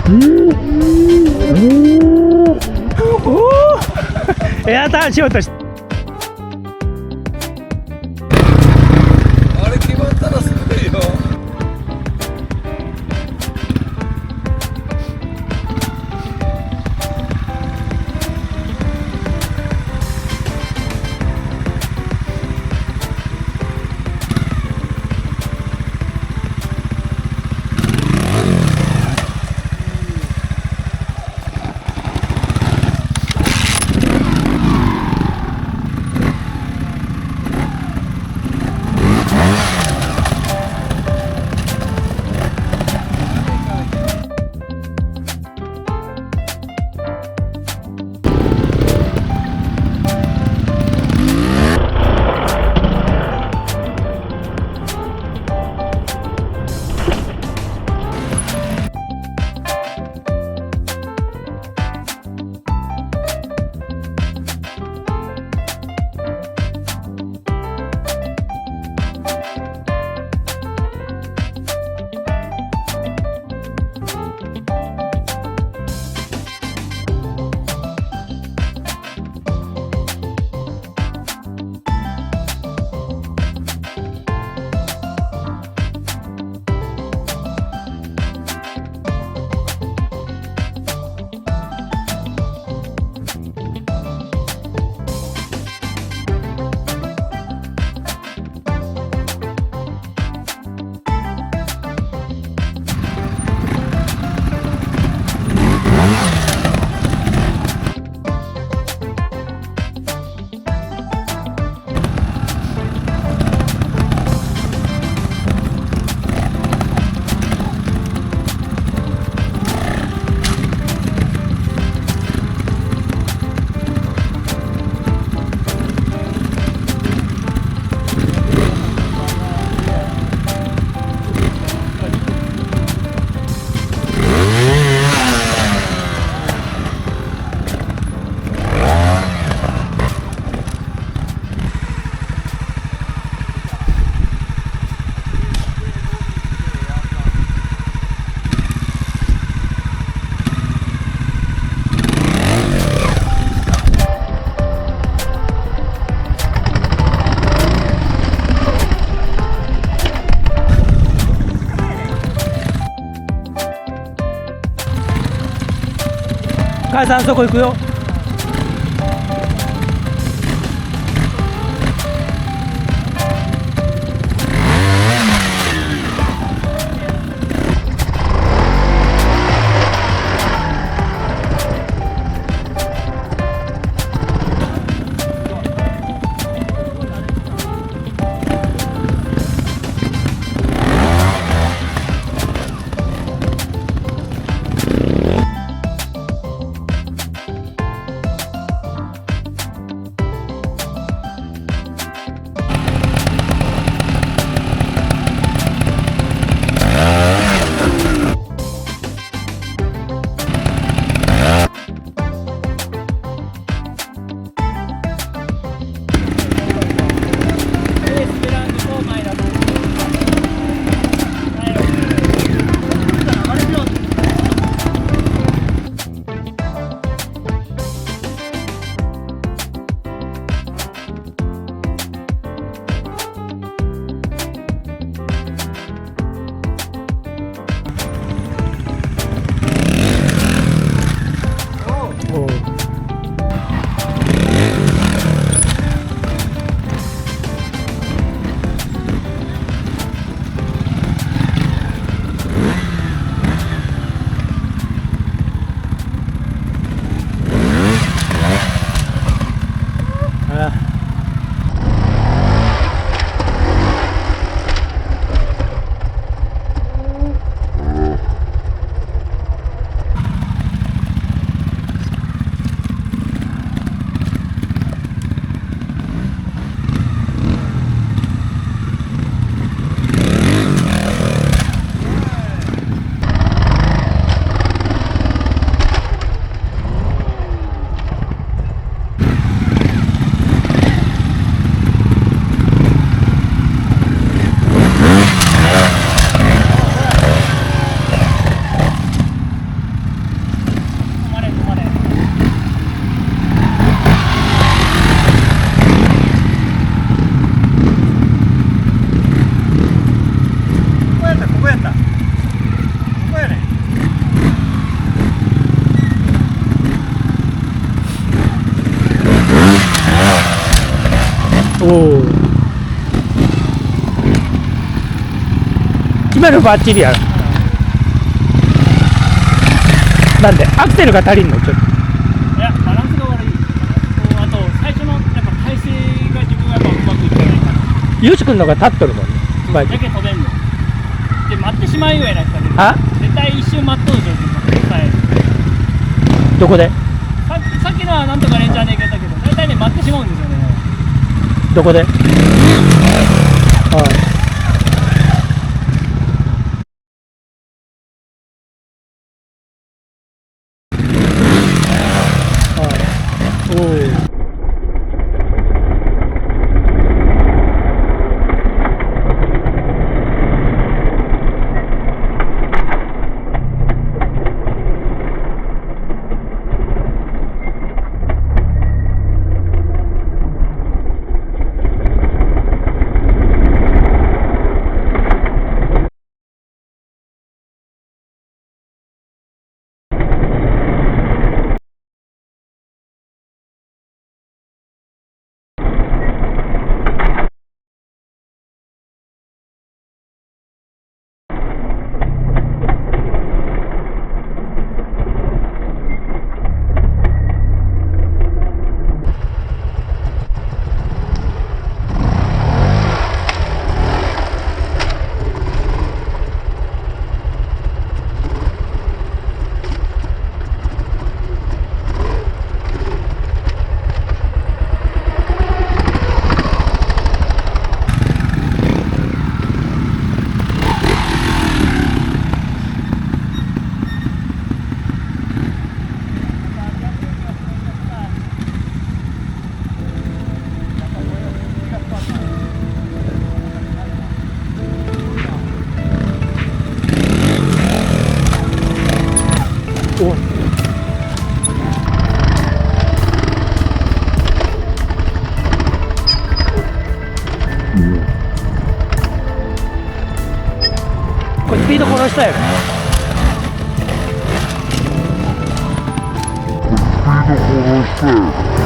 エアターンしようとして。あれ決まったらすごいよ。母さんそこ行くよ。今のバッチリやろ。なんでアクセルが足りんのちょっと。いや、バランスが悪い。あと、最初のやっぱ体勢が自分がやっぱうまくいってないから。ゆうしくんのが立っとるもんね。バイクだけ飛べんの。で、待ってしまうようやないですかね。あ絶対一瞬待っとる状況でさえ。どこでさっきのはなんとかレンジャーでいけたけど、大体ね、待ってしまうんですよね。どこでおお。これスピード殺したやろ。スピード殺したよ。